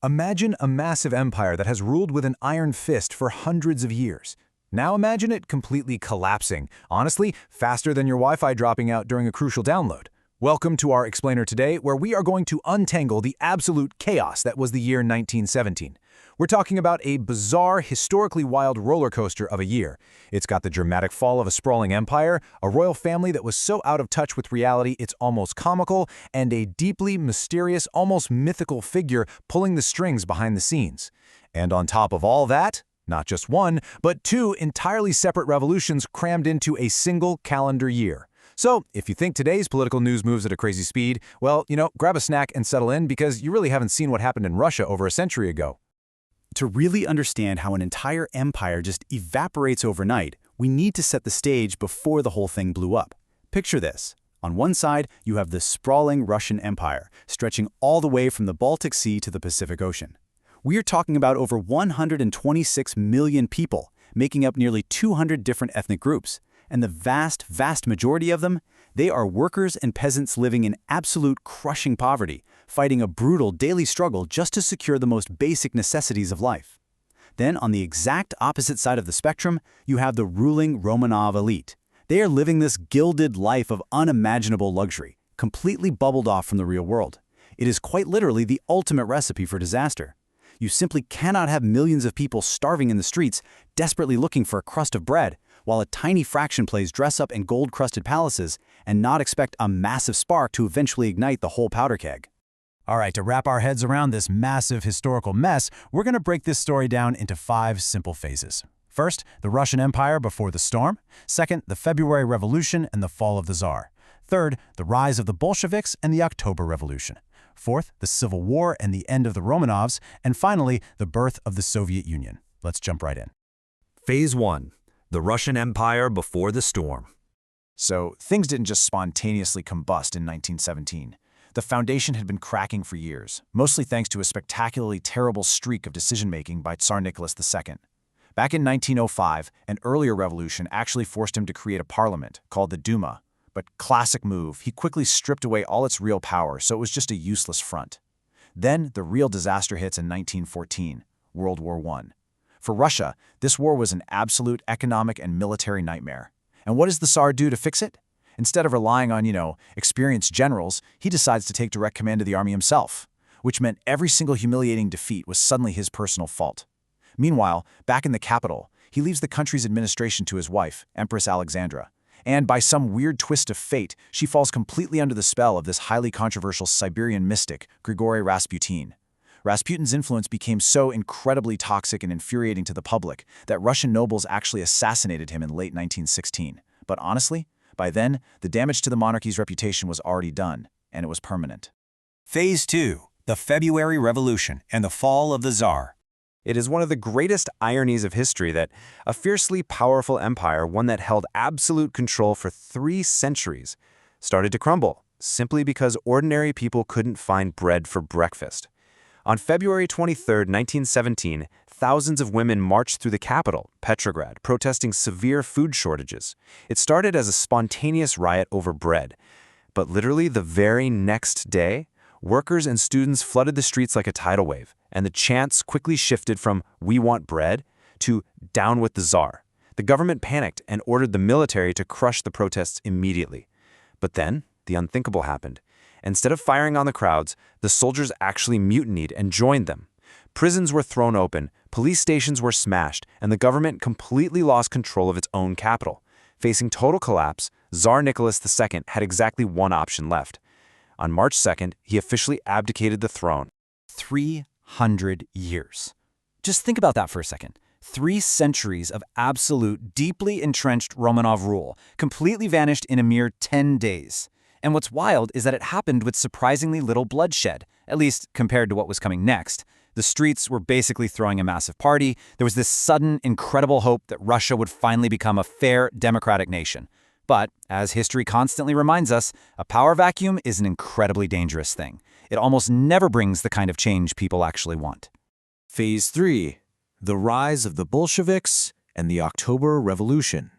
Imagine a massive empire that has ruled with an iron fist for hundreds of years. Now imagine it completely collapsing, honestly, faster than your Wi-Fi dropping out during a crucial download. Welcome to our Explainer today, where we are going to untangle the absolute chaos that was the year 1917. We're talking about a bizarre, historically wild roller coaster of a year. It's got the dramatic fall of a sprawling empire, a royal family that was so out of touch with reality it's almost comical, and a deeply mysterious, almost mythical figure pulling the strings behind the scenes. And on top of all that, not just one, but two entirely separate revolutions crammed into a single calendar year. So, if you think today's political news moves at a crazy speed, well, grab a snack and settle in because you really haven't seen what happened in Russia over a century ago. To really understand how an entire empire just evaporates overnight, we need to set the stage before the whole thing blew up. Picture this. On one side, you have the sprawling Russian Empire, stretching all the way from the Baltic Sea to the Pacific Ocean. We are talking about over 126 million people, making up nearly 200 different ethnic groups. And the vast majority of them, they are workers and peasants living in absolute crushing poverty, fighting a brutal daily struggle just to secure the most basic necessities of life. Then, on the exact opposite side of the spectrum, you have the ruling Romanov elite. They are living this gilded life of unimaginable luxury, completely bubbled off from the real world. It is quite literally the ultimate recipe for disaster. You simply cannot have millions of people starving in the streets, desperately looking for a crust of bread, while a tiny fraction plays dress-up in gold-crusted palaces and not expect a massive spark to eventually ignite the whole powder keg. All right, to wrap our heads around this massive historical mess, we're going to break this story down into 5 simple phases. First, the Russian Empire before the storm. Second, the February Revolution and the fall of the Tsar. Third, the rise of the Bolsheviks and the October Revolution. Fourth, the Civil War and the end of the Romanovs. And finally, the birth of the Soviet Union. Let's jump right in. Phase 1. The Russian Empire before the storm. So, things didn't just spontaneously combust in 1917. The foundation had been cracking for years, mostly thanks to a spectacularly terrible streak of decision-making by Tsar Nicholas II. Back in 1905, an earlier revolution actually forced him to create a parliament, called the Duma. But classic move, he quickly stripped away all its real power, so it was just a useless front. Then, the real disaster hits in 1914, World War I. For Russia, this war was an absolute economic and military nightmare. And what does the Tsar do to fix it? Instead of relying on, experienced generals, he decides to take direct command of the army himself, which meant every single humiliating defeat was suddenly his personal fault. Meanwhile, back in the capital, he leaves the country's administration to his wife, Empress Alexandra. And by some weird twist of fate, she falls completely under the spell of this highly controversial Siberian mystic, Grigory Rasputin. Rasputin's influence became so incredibly toxic and infuriating to the public that Russian nobles actually assassinated him in late 1916. But honestly, by then, the damage to the monarchy's reputation was already done, and it was permanent. Phase 2. The February Revolution and the fall of the Tsar. It is one of the greatest ironies of history that a fiercely powerful empire, one that held absolute control for 3 centuries, started to crumble, simply because ordinary people couldn't find bread for breakfast. On February 23, 1917, thousands of women marched through the capital, Petrograd, protesting severe food shortages. It started as a spontaneous riot over bread. But literally the very next day, workers and students flooded the streets like a tidal wave, and the chants quickly shifted from "We want bread" to "Down with the Tsar." The government panicked and ordered the military to crush the protests immediately. But then, the unthinkable happened. Instead of firing on the crowds, the soldiers actually mutinied and joined them. Prisons were thrown open, police stations were smashed, and the government completely lost control of its own capital. Facing total collapse, Tsar Nicholas II had exactly one option left. On March 2nd, he officially abdicated the throne. 300 years. Just think about that for a second. 3 centuries of absolute, deeply entrenched Romanov rule, completely vanished in a mere 10 days. And what's wild is that it happened with surprisingly little bloodshed, at least compared to what was coming next. The streets were basically throwing a massive party. There was this sudden, incredible hope that Russia would finally become a fair, democratic nation. But, as history constantly reminds us, a power vacuum is an incredibly dangerous thing. It almost never brings the kind of change people actually want. Phase 3. The rise of the Bolsheviks and the October Revolution.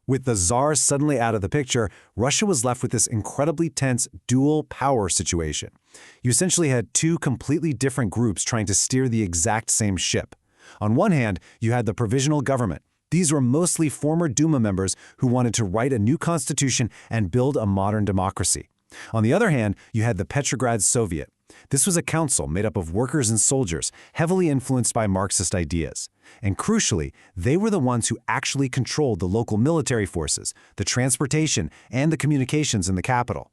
With the Tsar suddenly out of the picture, Russia was left with this incredibly tense dual power situation. You essentially had two completely different groups trying to steer the exact same ship. On one hand, you had the Provisional Government. These were mostly former Duma members who wanted to write a new constitution and build a modern democracy. On the other hand, you had the Petrograd Soviet. This was a council made up of workers and soldiers, heavily influenced by Marxist ideas. And crucially, they were the ones who actually controlled the local military forces, the transportation, and the communications in the capital.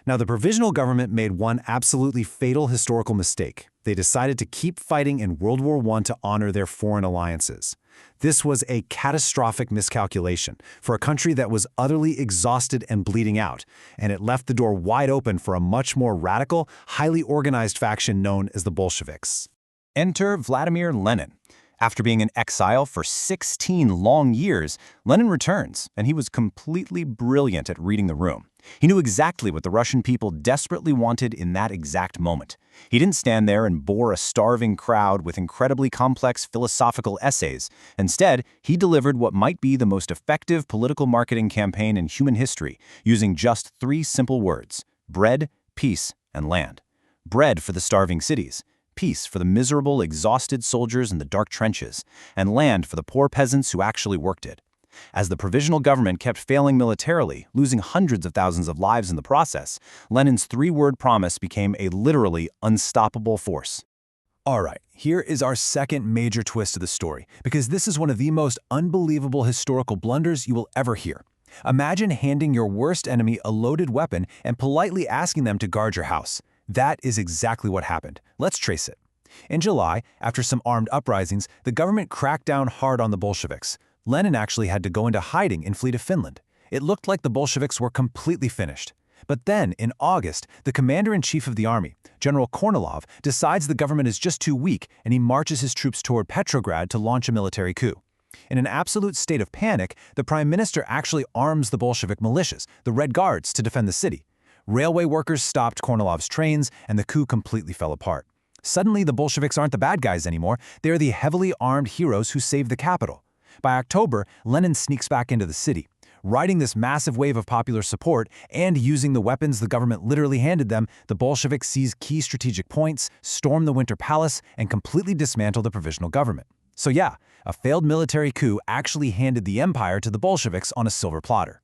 Now, the Provisional Government made one absolutely fatal historical mistake. They decided to keep fighting in World War I to honor their foreign alliances. This was a catastrophic miscalculation for a country that was utterly exhausted and bleeding out, and it left the door wide open for a much more radical, highly organized faction known as the Bolsheviks. Enter Vladimir Lenin. After being in exile for 16 long years, Lenin returns, and he was completely brilliant at reading the room. He knew exactly what the Russian people desperately wanted in that exact moment. He didn't stand there and bore a starving crowd with incredibly complex philosophical essays. Instead, he delivered what might be the most effective political marketing campaign in human history, using just 3 simple words: bread, peace, and land. Bread for the starving cities, peace for the miserable, exhausted soldiers in the dark trenches, and land for the poor peasants who actually worked it. As the Provisional Government kept failing militarily, losing hundreds of thousands of lives in the process, Lenin's 3-word promise became a literally unstoppable force. All right, here is our second major twist of the story, because this is one of the most unbelievable historical blunders you will ever hear. Imagine handing your worst enemy a loaded weapon and politely asking them to guard your house. That is exactly what happened. Let's trace it. In July, after some armed uprisings, the government cracked down hard on the Bolsheviks. Lenin actually had to go into hiding and flee to Finland. It looked like the Bolsheviks were completely finished. But then, in August, the commander-in-chief of the army, General Kornilov, decides the government is just too weak, and he marches his troops toward Petrograd to launch a military coup. In an absolute state of panic, the prime minister actually arms the Bolshevik militias, the Red Guards, to defend the city. Railway workers stopped Kornilov's trains, and the coup completely fell apart. Suddenly, the Bolsheviks aren't the bad guys anymore. They are the heavily armed heroes who saved the capital. By October, Lenin sneaks back into the city. Riding this massive wave of popular support and using the weapons the government literally handed them, the Bolsheviks seize key strategic points, storm the Winter Palace, and completely dismantle the Provisional Government. So yeah, a failed military coup actually handed the empire to the Bolsheviks on a silver platter.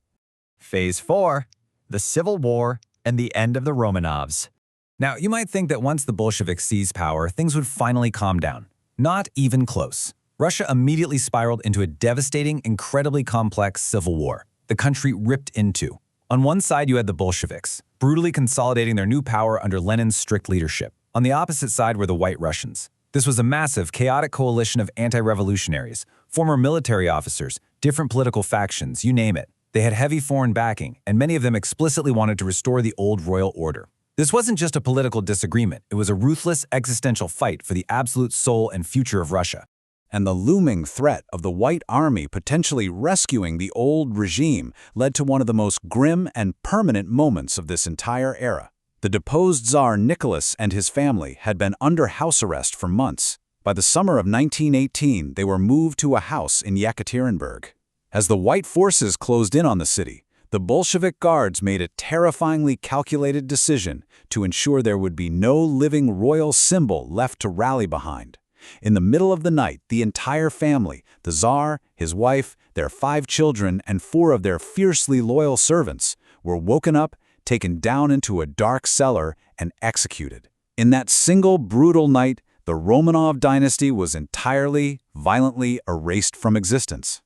Phase 4. The Civil War and the End of the Romanovs. Now, you might think that once the Bolsheviks seized power, things would finally calm down. Not even close. Russia immediately spiraled into a devastating, incredibly complex civil war. The country ripped into. On one side, you had the Bolsheviks, brutally consolidating their new power under Lenin's strict leadership. On the opposite side were the White Russians. This was a massive, chaotic coalition of anti-revolutionaries, former military officers, different political factions, you name it. They had heavy foreign backing, and many of them explicitly wanted to restore the old royal order. This wasn't just a political disagreement, it was a ruthless, existential fight for the absolute soul and future of Russia. And the looming threat of the White Army potentially rescuing the old regime led to one of the most grim and permanent moments of this entire era. The deposed Tsar Nicholas and his family had been under house arrest for months. By the summer of 1918, they were moved to a house in Yekaterinburg. As the White forces closed in on the city, the Bolshevik guards made a terrifyingly calculated decision to ensure there would be no living royal symbol left to rally behind. In the middle of the night, the entire family, the Tsar, his wife, their 5 children, and 4 of their fiercely loyal servants, were woken up, taken down into a dark cellar, and executed. In that single brutal night, the Romanov dynasty was entirely, violently erased from existence.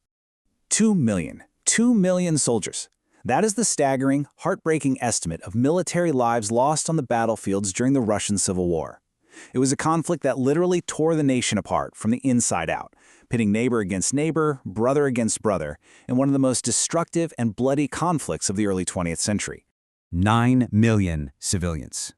2 million soldiers. That is the staggering, heartbreaking estimate of military lives lost on the battlefields during the Russian Civil War. It was a conflict that literally tore the nation apart from the inside out, pitting neighbor against neighbor, brother against brother, in one of the most destructive and bloody conflicts of the early 20th century. 9 million civilians.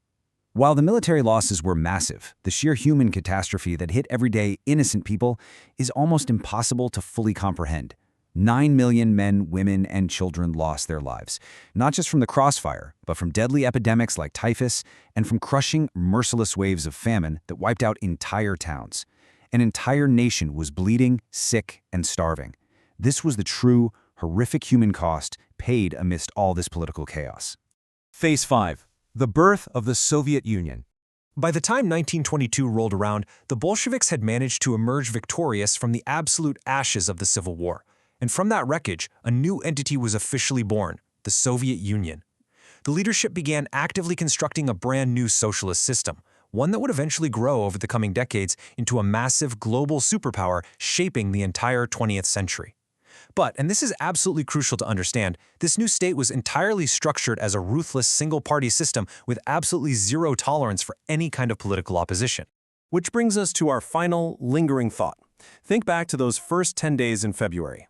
While the military losses were massive, the sheer human catastrophe that hit everyday innocent people is almost impossible to fully comprehend. 9 million men, women, and children lost their lives, not just from the crossfire, but from deadly epidemics like typhus and from crushing, merciless waves of famine that wiped out entire towns. An entire nation was bleeding, sick, and starving. This was the true, horrific human cost paid amidst all this political chaos. Phase 5. The birth of the Soviet Union. By the time 1922 rolled around, the Bolsheviks had managed to emerge victorious from the absolute ashes of the Civil War. And from that wreckage, a new entity was officially born, the Soviet Union. The leadership began actively constructing a brand new socialist system, one that would eventually grow over the coming decades into a massive global superpower shaping the entire 20th century. But, and this is absolutely crucial to understand, this new state was entirely structured as a ruthless single-party system with absolutely zero tolerance for any kind of political opposition. Which brings us to our final, lingering thought. Think back to those first 10 days in February.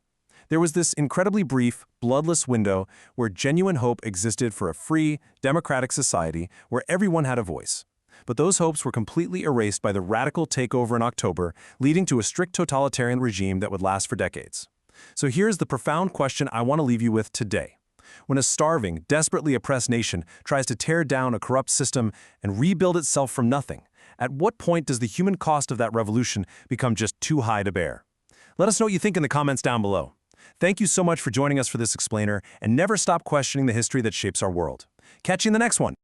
There was this incredibly brief, bloodless window where genuine hope existed for a free, democratic society where everyone had a voice. But those hopes were completely erased by the radical takeover in October, leading to a strict totalitarian regime that would last for decades. So here's the profound question I want to leave you with today. When a starving, desperately oppressed nation tries to tear down a corrupt system and rebuild itself from nothing, at what point does the human cost of that revolution become just too high to bear? Let us know what you think in the comments down below. Thank you so much for joining us for this explainer, and never stop questioning the history that shapes our world. Catch you in the next one.